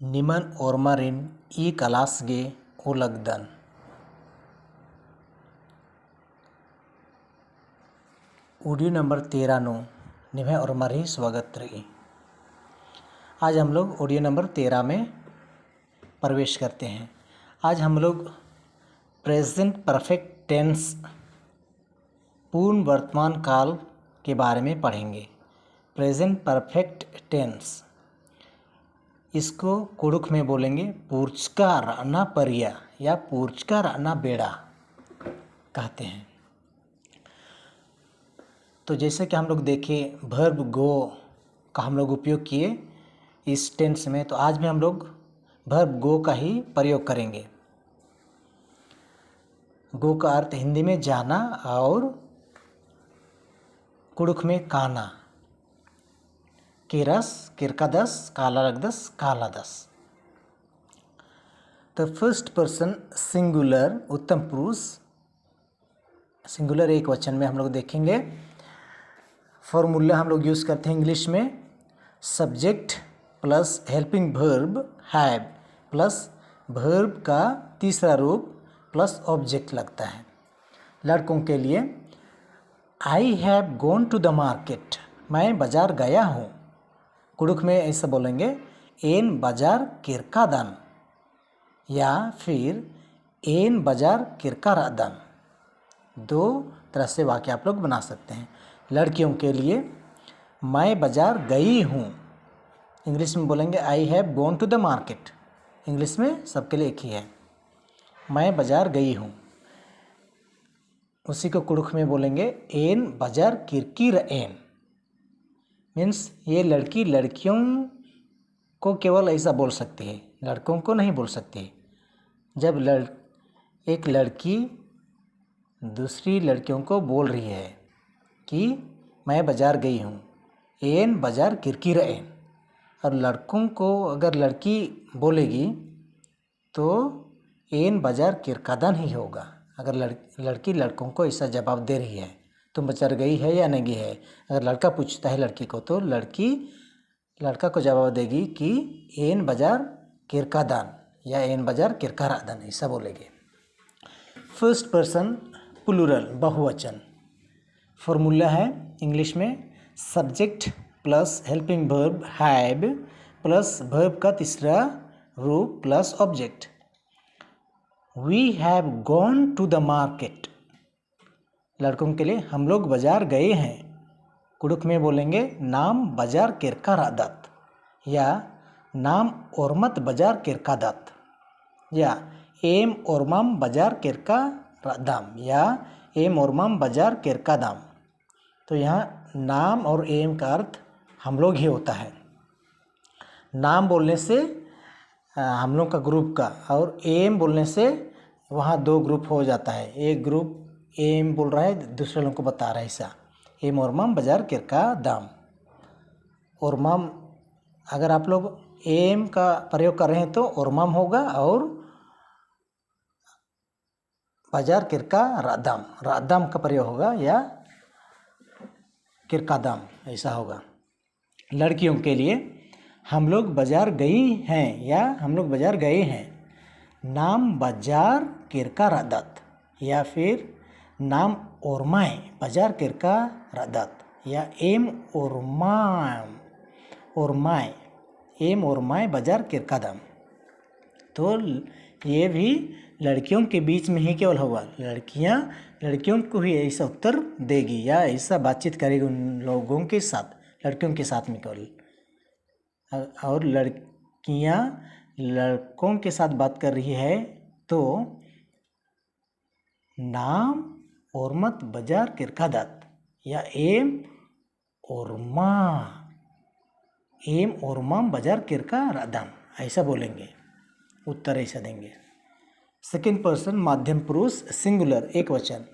ನಿಮನ್ ಓರ್ಮರಿನ್ ಈ ಕ್ಲಾಸ್ಗೆ ಉಲಗ್ದನ್। Audio number 13 no निम्हे और हमारी स्वागत रही। आज हम लोग ऑडियो नंबर 13 में प्रवेश करते हैं। आज हम लोग प्रेजेंट परफेक्ट टेंस पूर्ण वर्तमान काल के बारे में पढ़ेंगे। प्रेजेंट परफेक्ट टेंस इसको कुड़ुक में बोलेंगे पूर्चका राना परिया या पूर्चका राना बेड़ा कहते हैं। तो जैसे कि हम लोग देखें वर्ब गो का हम लोग उपयोग किए इस टेंस में, तो आज भी हम लोग वर्ब गो का ही प्रयोग करेंगे। गो का अर्थ हिंदी में जाना और कुड़ुक में काना। किरस किरकादस काला रगदस कालादस। तो फर्स्ट पर्सन सिंगुलर उत्तम पुरुष सिंगुलर एक वचन में हम लोग देखेंगे। फॉर्मूला हम लोग यूज़ करते हैं इंग्लिश में subject plus helping verb have plus verb का तीसरा रूप प्लस ऑब्जेक्ट लगता है। लड़कों के लिए I have gone to the market, मैं बाज़ार गया हूँ। कुड़ुक में ऐसा बोलेंगे एन बाज़ार किरकादन या फिर एन बाज़ार किरकारादन। दो तरह से वाक्य आप लोग बना सकते हैं। लड़कियों के लिए मैं बाज़ार गई हूँ, इंग्लिश में बोलेंगे I have gone to the market. English में सबके लिए एक ही है, मैं बाज़ार गई हूँ। उसी को कुड़ुक में बोलेंगे एन बाज़ार किरकिर एन। मीन्स ये लड़की लड़कियों को केवल ऐसा बोल सकती है, लड़कों को नहीं बोल सकती। जब एक लड़की दूसरी लड़कियों को बोल रही है कि मैं बाज़ार गई हूँ, एन बाज़ार किरकिर एन। और लड़कों को अगर लड़की बोलेगी तो एन बाज़ार किरकादन ही होगा। अगर लड़की लड़कों को ऐसा जवाब दे रही है तुम बाज़ार गई है या नहीं गई है। अगर लड़का पूछता है लड़की को तो लड़की लड़का को जवाब देगी कि एन बाज़ार किरकादन या एन बाज़ार किरकारादन ऐसा बोलेगी। फर्स्ट पर्सन प्लूरल बहुवचन फॉर्मूला है इंग्लिश में subject plus helping verb have plus verb का तीसरा रूप plus object. We have gone to the market, लड़कों के लिए हम लोग बाज़ार गए हैं। कुड़ुक में बोलेंगे नाम बाज़ार किरकारादत या नाम ओरमत बाज़ार किरकादत या एम ओरमाम बाज़ार किरकारादम या एम ओरमाम बाज़ार किरकादम। तो यहाँ नाम और एम का अर्थ हम लोग ही होता है। नाम बोलने से हम लोग का ग्रुप का और एम बोलने से वहाँ दो ग्रुप हो जाता है। एक ग्रुप एम बोल रहा है, दूसरे लोगों को बता रहा है ऐसा एम ओरमाम बाज़ार किरकादम। ओरमाम अगर आप लोग एम का प्रयोग कर रहे हैं तो ओरमाम होगा और बाज़ार किरकारादम रादम का प्रयोग होगा या किरकादम ऐसा होगा। लड़कियों के लिए हम लोग बाज़ार गई हैं या हम लोग बाज़ार गए हैं। नाम बाज़ार किरकारादत या फिर नाम ओरमाए बाज़ार किरकारादत या एम ओरमाए बाज़ार किरकादम। तो ये भी लड़कियों के बीच में ही केवल होगा। लड़कियां लड़कियों को ही ऐसा उत्तर देगी या ऐसा बातचीत करेगी उन लोगों के साथ, लड़कियों के साथ में केवल। और लड़कियां लड़कों के साथ बात कर रही है तो नाम ओरमत बाज़ार किरकादत या एम ओरमाम बाज़ार किरकारादम ऐसा बोलेंगे, उत्तर ऐसा देंगे। सेकेंड पर्सन मध्यम पुरुष सिंगुलर एक वचन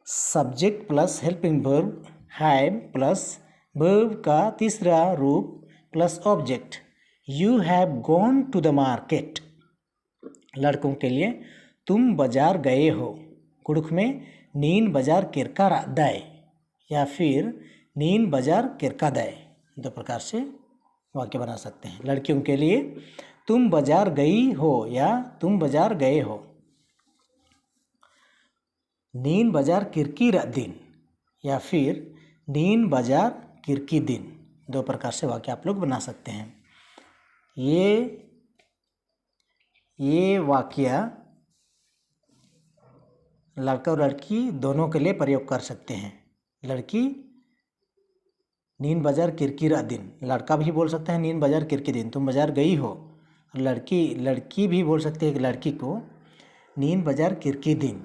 subject plus helping verb have plus verb का तीसरा रूप plus object. You have gone to the market, लड़कों के लिए तुम बाज़ार गए हो। कुड़ुक में नीन बाज़ार किरकारादय या फिर नीन बाज़ार किरकादय। दो प्रकार से वाक्य बना सकते हैं। लड़कियों के लिए तुम बाजार गई हो या तुम बाजार गए हो। नीन बाजार किरकिर दिन या फिर नीन बाजार किरकी दिन, दो प्रकार से वाक्य आप लोग बना सकते हैं। ये वाक्य लड़का और लड़की दोनों के लिए प्रयोग कर सकते हैं। लड़की नीन बाजार किरकिरा दिन, लड़का भी बोल सकता है नीन बाजार किरकी दिन, तुम बाजार गई हो। और लड़की भी बोल सकती है कि लड़की को नीन बाजार किरकी दिन,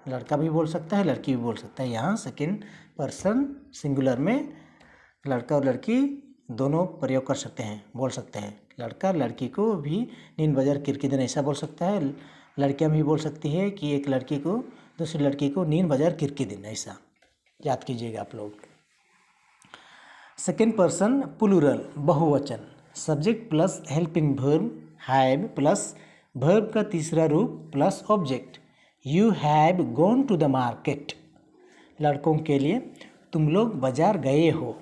लड़का भी बोल सकता है लड़की भी बोल सकता है। यहाँ सेकंड पर्सन सिंगुलर में लड़का और लड़की दोनों प्रयोग कर सकते हैं, बोल सकते हैं। लड़का लड़की को भी नीन बाजार किरकी दिन ऐसा बोल सकता है। लड़कियां भी बोल सकती है कि एक लड़की को दूसरी लड़की को नीन बाजार किरकी दिन, ऐसा याद कीजिएगा आप लोग। सेकेंड पर्सन प्लूरल बहुवचन, subject plus helping verb have plus verb का तीसरा रूप plus object. You have gone to the market, लड़कों के लिए तुम लोग बाजार गए हो।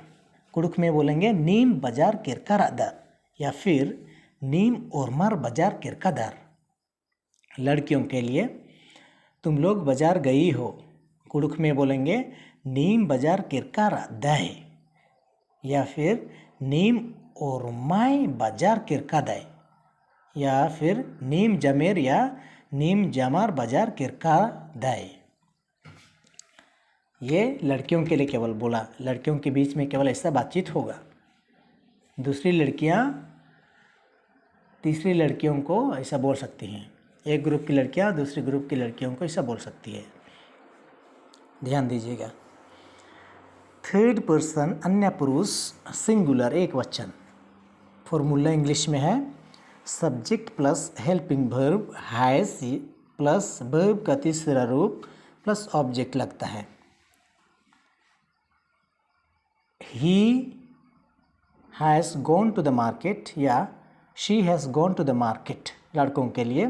कुड़ुक में बोलेंगे नीम बाजार किरकारादर या फिर नीम ओरमार बाजार किरकादार। लड़कियों के लिए तुम लोग बाजार गई हो, कुड़ुक में बोलेंगे नीम बाजार किरकारादाय या फिर नीम ओरमाय बाजार किरकादाय या फिर नीम जमेर या नीम जमार बाजार किरकादाय। ये लड़कियों के लिए केवल बोला, लड़कियों के बीच में केवल ऐसा बातचीत होगा। दूसरी लड़कियां तीसरी लड़कियों को ऐसा बोल सकती हैं। एक ग्रुप की लड़कियां दूसरे ग्रुप की लड़कियों को ऐसा बोल सकती है, ध्यान दीजिएगा। थर्ड पर्सन अन्य पुरुष सिंगुलर एक वचन, फॉर्मूला इंग्लिश में है subject plus helping verb has plus verb का तीसरा रूप प्लस ऑब्जेक्ट लगता है। He has gone to the market या she has gone to the market, लड़कों के लिए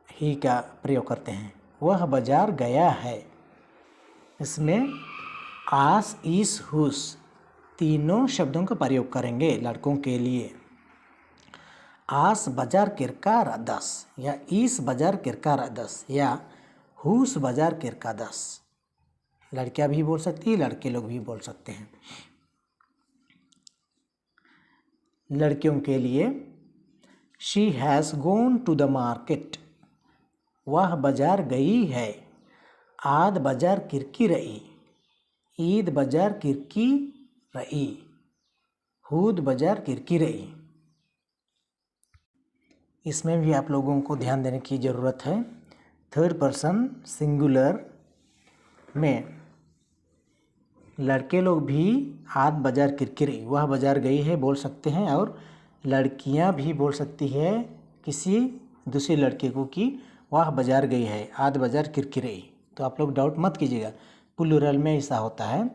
ही का प्रयोग करते हैं। वह बाजार गया है, इसमें आस इस हुस तीनों शब्दों का प्रयोग करेंगे लड़कों के लिए। आस बाजार किरकार दस या इस बाजार किरकार दस या हुस बाजार किरका दस, लड़कियां भी बोल सकती है लड़के लोग भी बोल सकते हैं। लड़कियों के लिए she has gone to the market, वह बाजार गई है। आद बाजार किरकी रही, ईद बाजार किरकी रही, हूद बाजार किरकी रही। इसमें भी आप लोगों को ध्यान देने की ज़रूरत है। थर्ड पर्सन सिंगुलर में लड़के लोग भी आद बाजार किरकी रही, वह बाजार गई है बोल सकते हैं, और लड़कियां भी बोल सकती है किसी दूसरी लड़के को कि वह बाजार गई है, आद बाजार किरकी रही। तो आप लोग डाउट मत कीजिएगा, प्लूरल में ऐसा होता है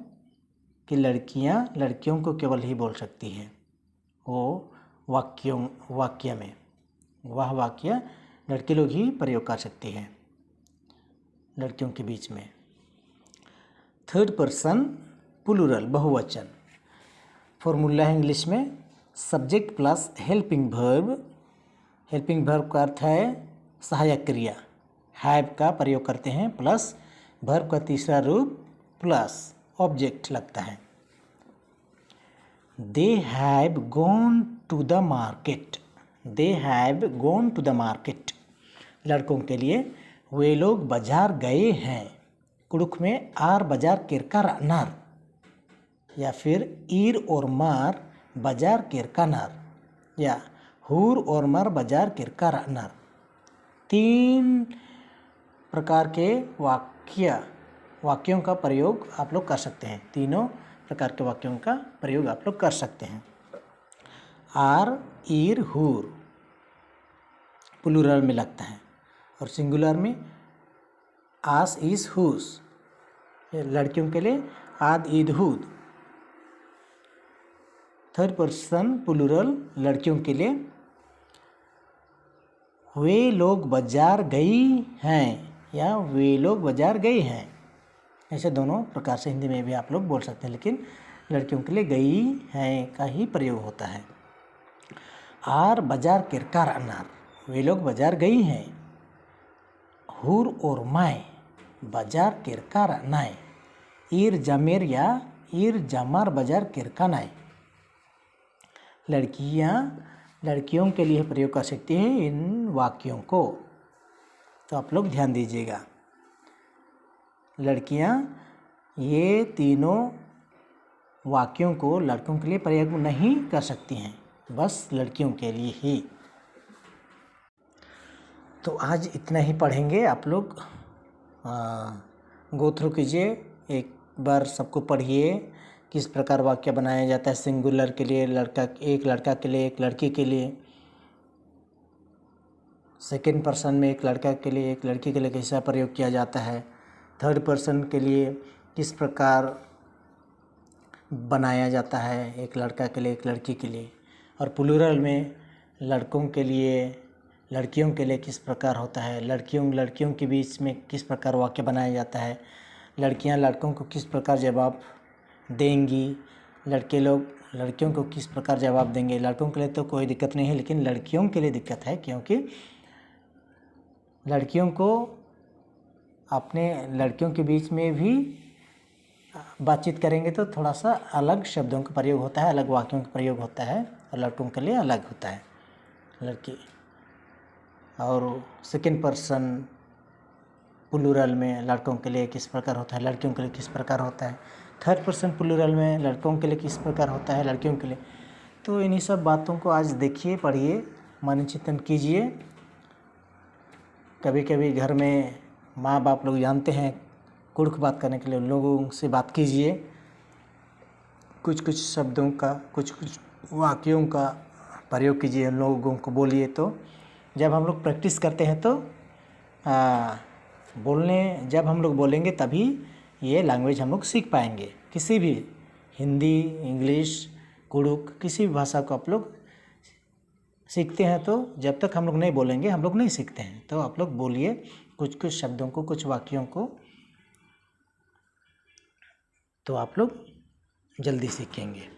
कि लड़कियां लड़कियों को केवल ही बोल सकती हैं। वो वाक्य में वह वाक्य लड़के लोग ही प्रयोग कर सकती हैं लड़कियों के बीच में। थर्ड पर्सन प्लूरल बहुवचन, फॉर्मूला है इंग्लिश में subject plus helping verb, helping verb का अर्थ है सहायक क्रिया, हैव का प्रयोग करते हैं प्लस वर्ब का तीसरा रूप प्लस ऑब्जेक्ट लगता है। They have gone to the market, they have gone to the market, लड़कों के लिए वे लोग बाजार गए हैं। कुड़ुक में आर बाजार किरकार नार या फिर ईर और मार बाजार किरकानार या हूर और मार बाजार किरकार नार। तीन प्रकार के वाक्यों का प्रयोग आप लोग कर सकते हैं, तीनों प्रकार के वाक्यों का प्रयोग आप लोग कर सकते हैं। आर ईर हूर प्लूरल में लगता है और सिंगुलर में आस इस हुस, लड़कियों के लिए आद ईद हूद। थर्ड पर्सन प्लूरल लड़कियों के लिए वे लोग बाजार गई हैं या वे लोग बाजार गए हैं, ऐसे दोनों प्रकार से हिंदी में भी आप लोग बोल सकते हैं, लेकिन लड़कियों के लिए गई हैं का ही प्रयोग होता है। आर बाजार किरकार अनार, वे लोग बाजार गई हैं। हुर और माय बाजार किरकार नाय, ईर जमेर या ईर जमार बाजार किरका नाय। लड़कियों के लिए प्रयोग कर सकती हैं इन वाक्यों को, तो आप लोग ध्यान दीजिएगा। लड़कियां ये तीनों वाक्यों को लड़कों के लिए प्रयोग नहीं कर सकती हैं, बस लड़कियों के लिए ही। तो आज इतना ही पढ़ेंगे। आप लोग गो थ्रू कीजिए, एक बार सबको पढ़िए किस प्रकार वाक्य बनाया जाता है। सिंगुलर के लिए एक लड़का के लिए, एक लड़की के लिए, सेकेंड पर्सन में एक लड़का के लिए, एक लड़की के लिए कैसा प्रयोग किया जाता है। थर्ड पर्सन के लिए किस प्रकार बनाया जाता है, एक लड़का के लिए, एक लड़की के लिए। और प्लूरल में लड़कों के लिए, लड़कियों के लिए किस प्रकार होता है। लड़कियों के बीच में किस प्रकार वाक्य बनाया जाता है। लड़कियां लड़कों को किस प्रकार जवाब देंगी, लड़के लोग लड़कियों को किस प्रकार जवाब देंगे। लड़कों के लिए तो कोई दिक्कत नहीं है, लेकिन लड़कियों के लिए दिक्कत है, क्योंकि लड़कियों को अपने लड़कियों के बीच में भी बातचीत करेंगे तो थोड़ा सा अलग शब्दों का प्रयोग होता है, अलग वाक्यों का प्रयोग होता है, और लड़कों के लिए अलग होता है लड़की। और सेकेंड पर्सन प्लूरल में लड़कों के लिए किस प्रकार होता है, लड़कियों के लिए किस प्रकार होता है। थर्ड पर्सन प्लूरल में लड़कों के लिए किस प्रकार होता है, लड़कियों के लिए। तो इन्हीं सब बातों को आज देखिए, पढ़िए, मन चिंतन कीजिए। कभी कभी घर में माँ बाप लोग जानते हैं कुड़क बात करने के लिए, उन लोगों से बात कीजिए। कुछ कुछ शब्दों का, कुछ कुछ वाक्यों का प्रयोग कीजिए, उन लोगों को बोलिए। तो जब हम लोग प्रैक्टिस करते हैं तो जब हम लोग बोलेंगे तभी ये लैंग्वेज हम लोग सीख पाएंगे। किसी भी हिंदी, इंग्लिश, कुड़ुक, किसी भी भाषा को आप लोग सीखते हैं तो जब तक हम लोग नहीं बोलेंगे हम लोग नहीं सीखते हैं। तो आप लोग बोलिए कुछ कुछ शब्दों को, कुछ वाक्यों को, तो आप लोग जल्दी सीखेंगे।